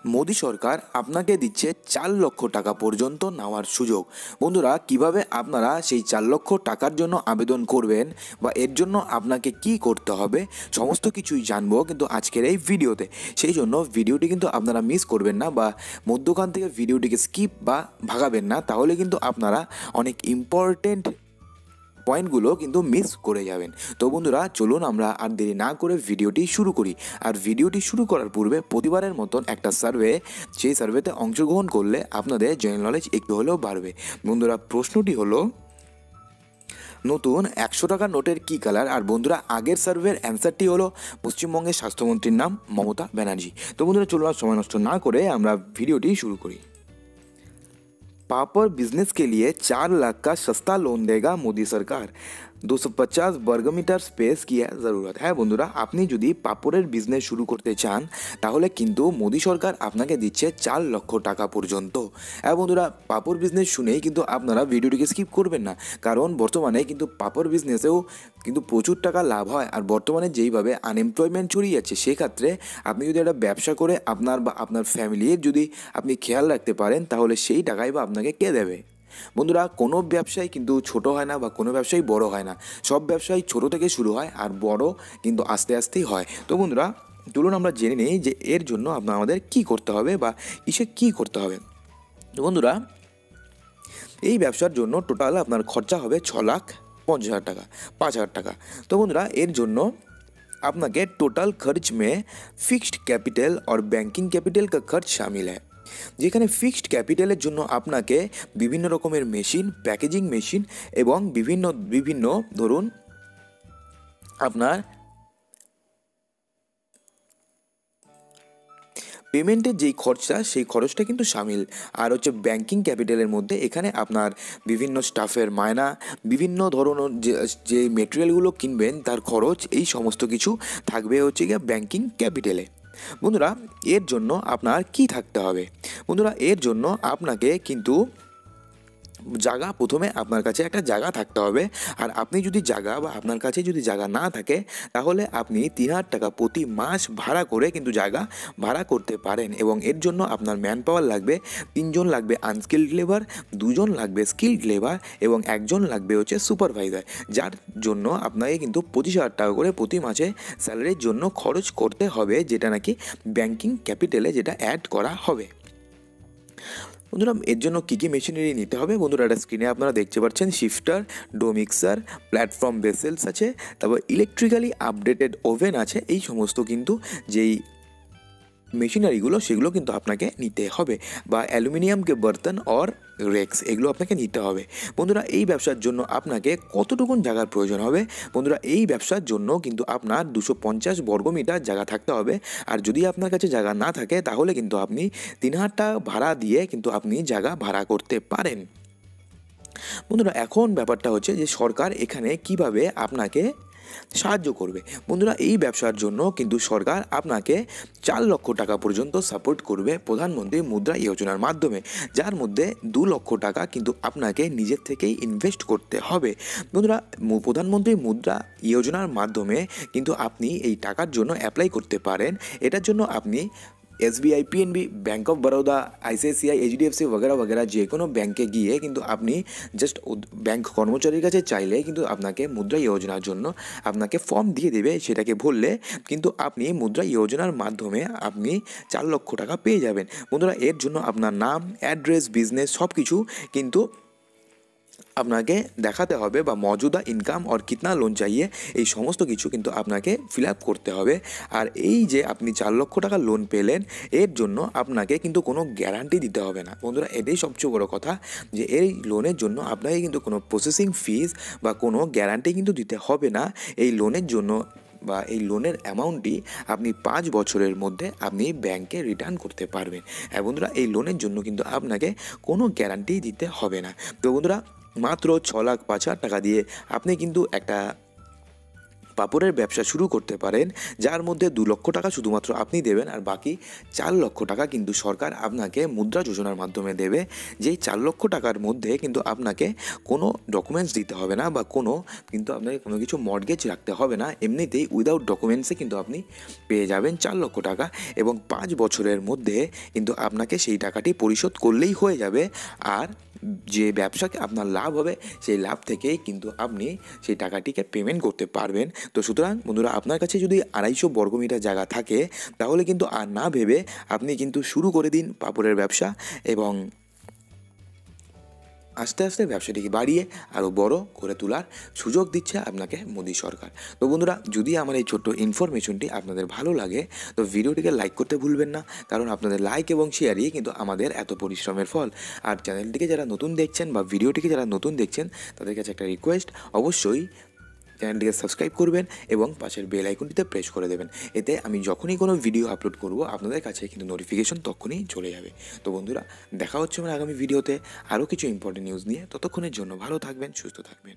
মোদি সরকার আপনাকে দিচ্ছে 4 লক্ষ টাকা পর্যন্ত নেওয়ার সুযোগ। বন্ধুরা, কিভাবে আপনারা সেই 4 লক্ষ টাকার জন্য আবেদন করবেন বা এর জন্য আপনাকে কি করতে হবে সমস্ত কিছুই জানবো কিন্তু আজকের এই ভিডিওতে। সেই জন্য ভিডিওটি কিন্তু আপনারা মিস করবেন না বা মধ্যখান থেকে ভিডিওটিকে স্কিপ বা ভাগাবেন না, তাহলে কিন্তু আপনারা অনেক ইম্পর্টেন্ট পয়েন্টগুলো কিন্তু মিস করে যাবেন। তো বন্ধুরা, চলুন আমরা আর দেরি না করে ভিডিওটি শুরু করি। আর ভিডিওটি শুরু করার পূর্বে প্রতিবারের মতন একটা সার্ভে, সেই সার্ভেতে অংশগ্রহণ করলে আপনাদের জেনারেল নলেজ একটু হলেও বাড়বে। বন্ধুরা, প্রশ্নটি হলো নতুন 100 টাকার নোটের কী কালার? আর বন্ধুরা, আগের সার্ভের অ্যান্সারটি হলো পশ্চিমবঙ্গের স্বাস্থ্যমন্ত্রীর নাম মমতা ব্যানার্জি। তো বন্ধুরা, চলুন আর সময় নষ্ট না করে আমরা ভিডিওটি শুরু করি। पापड़ बिजनेस के लिए 4 लाख का सस्ता लोन देगा मोदी सरकार। 250 বর্গমিটার স্পেস কি জরুরত। হ্যাঁ বন্ধুরা, আপনি যদি পাপড়ের বিজনেস শুরু করতে চান তাহলে কিন্তু মোদি সরকার আপনাকে দিচ্ছে 4 লক্ষ টাকা পর্যন্ত। হ্যাঁ বন্ধুরা, পাপড় বিজনেস শুনেই কিন্তু আপনারা ভিডিওটিকে স্কিপ করবেন না, কারণ বর্তমানে কিন্তু পাপড় বিজনেসেও কিন্তু প্রচুর টাকা লাভ হয়। আর বর্তমানে যেইভাবে আনএমপ্লয়মেন্ট ছড়িয়ে যাচ্ছে, সেক্ষেত্রে আপনি যদি একটা ব্যবসা করে আপনার বা আপনার ফ্যামিলির যদি আপনি খেয়াল রাখতে পারেন, তাহলে সেই টাকাই বা আপনাকে কে দেবে? বন্ধুরা, কোনো ব্যবসায় কিন্তু ছোট হয় না বা কোনো ব্যবসায় বড় হয় না। সব ব্যবসায় ছোট থেকে শুরু হয় আর বড় কিন্তু আস্তে আস্তেই হয়। তো বন্ধুরা, চলুন আমরা জেনে নিই যে এর জন্য আমাদের কী করতে হবে বা কিসে কী করতে হবে। তো বন্ধুরা, এই ব্যবসার জন্য টোটাল আপনার খরচা হবে 6,50,000 টাকা, 5,000 টাকা। তো বন্ধুরা, এর জন্য আপনাকে टोटल खर्च में फिक्स्ड कैपिटल और बैंकिंग कैपिटल का खर्च शामिल है। যেখানে ফিক্সড ক্যাপিটালের জন্য আপনাকে বিভিন্ন রকমের মেশিন, প্যাকেজিং মেশিন এবং বিভিন্ন বিভিন্ন ধরুন আপনার পেমেন্টের যেই খরচা, সেই খরচটা কিন্তু সামিল। আর হচ্ছে ব্যাংকিং ক্যাপিটালের মধ্যে এখানে আপনার বিভিন্ন স্টাফের মায়না, বিভিন্ন ধরনের যে মেটেরিয়ালগুলো কিনবেন তার খরচ, এই সমস্ত কিছু থাকবে হচ্ছে গিয়ে ব্যাংকিং ক্যাপিটালে। বন্ধুরা, এর জন্য আপনার কি থাকতে হবে? বন্ধুরা, এর জন্য আপনাকে কিন্তু জায়গা, প্রথমে আপনার কাছে একটা জায়গা থাকতে হবে। আর আপনি যদি জায়গা বা আপনার কাছে যদি জায়গা না থাকে, তাহলে আপনি 3,000 টাকা প্রতি মাস ভাড়া করে কিন্তু জায়গা ভাড়া করতে পারেন। এবং এর জন্য আপনার ম্যান পাওয়ার লাগবে, 3জন লাগবে আনস্কিল্ড লেবার, 2জন লাগবে স্কিল্ড লেবার এবং 1জন লাগবে হচ্ছে সুপারভাইজার, যার জন্য আপনাকে কিন্তু 25,000 টাকা করে প্রতি মাসে স্যালারির জন্য খরচ করতে হবে, যেটা নাকি ব্যাংকিং ক্যাপিটালে যেটা অ্যাড করা হবে। বন্ধুরা, এর জন্য কী কী মেশিনারি নিতে হবে? বন্ধুরা, একটা স্ক্রিনে আপনারা দেখতে পাচ্ছেন shifter, do mixer, platform vessels আছে, তারপর ইলেকট্রিক্যালি আপডেটেড ওভেন আছে। এই সমস্ত কিন্তু যেই মেশিনারিগুলো, সেগুলো কিন্তু আপনাকে নিতে হবে, বা অ্যালুমিনিয়ামকে বর্তন অর রেক্স, এগুলো আপনাকে নিতে হবে। বন্ধুরা, এই ব্যবসার জন্য আপনাকে কতটুকুন জায়গার প্রয়োজন হবে? বন্ধুরা, এই ব্যবসার জন্য কিন্তু আপনার 250 বর্গমিটার জায়গা থাকতে হবে। আর যদি আপনার কাছে জায়গা না থাকে, তাহলে কিন্তু আপনি 3,000 টাকা ভাড়া দিয়ে কিন্তু আপনি জায়গা ভাড়া করতে পারেন। বন্ধুরা, এখন ব্যাপারটা হচ্ছে যে সরকার এখানে কিভাবে আপনাকে সাহায্য করবে। বন্ধুরা, এই ব্যবসার জন্য কিন্তু সরকার আপনাকে 4 লক্ষ টাকা পর্যন্ত সাপোর্ট করবে প্রধানমন্ত্রী মুদ্রা যোজনার মাধ্যমে, যার মধ্যে 2 লক্ষ টাকা কিন্তু আপনাকে নিজের থেকেই ইনভেস্ট করতে হবে। বন্ধুরা, প্রধানমন্ত্রী মুদ্রা যোজনার মাধ্যমে কিন্তু আপনি এই টাকার জন্য অ্যাপ্লাই করতে পারেন। এটার জন্য আপনি SBI, PNB, bank of Baroda, ICICI, HDFC वगैरह वगैरह যে কোনো ব্যাংকে গিয়ে কিন্তু আপনি জাস্ট ব্যাংক কর্মচারীর কাছে চাইলে কিন্তু আপনাকে মুদ্রা যোজনার জন্য আপনাকে ফর্ম দিয়ে দেবে। সেটাকে ভরলে কিন্তু আপনি মুদ্রা যোজনার মাধ্যমে আপনি 4 লক্ষ টাকা পেয়ে যাবেন। বন্ধুরা, এর জন্য আপনার নাম, অ্যাড্রেস, বিজনেস সব কিছু কিন্তু আপনাকে দেখাতে হবে, বা মौजूदा ইনকাম और कितना লোন চাইয়ে, এই সমস্ত কিছু কিন্তু আপনাকে ফিল আপ করতে হবে। আর এই যে আপনি 4 লক্ষ টাকা লোন পেলেন, এর জন্য আপনাকে কিন্তু কোনো গ্যারান্টি দিতে হবে না। বন্ধুরা, এটাই সবচেয়ে বড় কথা, যে এই লোনের জন্য আপনাকে কিন্তু কোনো প্রসেসিং ফিস বা কোনো গ্যারান্টি কিন্তু দিতে হবে না। এই লোনের জন্য বা এই লোনের অ্যামাউন্টটি আপনি 5 বছরের মধ্যে আপনি ব্যাংকে রিটার্ন করতে পারবেন। হ্যাঁ বন্ধুরা, এই লোনের জন্য কিন্তু আপনাকে কোনো গ্যারান্টি দিতে হবে না। তো বন্ধুরা, মাত্র 6,05,000 টাকা দিয়ে আপনি কিন্তু একটা পাঁপড়ের ব্যবসা শুরু করতে পারেন, যার মধ্যে 2 লক্ষ টাকা শুধুমাত্র আপনি দেবেন, আর বাকি 4 লক্ষ টাকা কিন্তু সরকার আপনাকে মুদ্রা যোজনার মাধ্যমে দেবে। যেই 4 লক্ষ টাকার মধ্যে কিন্তু আপনাকে কোনো ডকুমেন্টস দিতে হবে না, বা কিন্তু আপনাকে কোনো কিছু মর্টগেজ রাখতে হবে না। এমনিতেই উইদাউট ডকুমেন্টসে কিন্তু আপনি পেয়ে যাবেন 4 লক্ষ টাকা, এবং 5 বছরের মধ্যে কিন্তু আপনাকে সেই টাকাটি পরিশোধ করলেই হয়ে যাবে। আর যে ব্যবসাকে আপনার লাভ হবে, সেই লাভ থেকেই কিন্তু আপনি সেই টাকাটিকে পেমেন্ট করতে পারবেন। তো সুতরাং বন্ধুরা, আপনার কাছে যদি 250 বর্গমিটার জায়গা থাকে, তাহলে কিন্তু আর না ভেবে আপনি কিন্তু শুরু করে দিন পাঁপড়ের ব্যবসা, এবং আস্তে আস্তে ব্যবসাটিকে বাড়িয়ে আরও বড় করে তোলার সুযোগ দিচ্ছে আপনাকে মোদী সরকার। তো বন্ধুরা, যদি আমার এই ছোট্ট ইনফরমেশনটি আপনাদের ভালো লাগে, তো ভিডিওটিকে লাইক করতে ভুলবেন না, কারণ আপনাদের লাইক এবং শেয়ারই কিন্তু আমাদের এত পরিশ্রমের ফল। আর চ্যানেলটিকে যারা নতুন দেখছেন বা ভিডিওটিকে যারা নতুন দেখছেন, তাদের কাছে একটা রিকোয়েস্ট, অবশ্যই চ্যানেলটিকে সাবস্ক্রাইব করবেন এবং পাশের বেল আইকনটিতে প্রেস করে দেবেন। এতে আমি যখনই কোনো ভিডিও আপলোড করব, আপনাদের কাছে কিন্তু নোটিফিকেশন তখনই চলে যাবে। তো বন্ধুরা, দেখা হচ্ছে আমার আগামী ভিডিওতে আরও কিছু ইম্পর্টেন্ট নিউজ নিয়ে। ততক্ষণের জন্য ভালো থাকবেন, সুস্থ থাকবেন।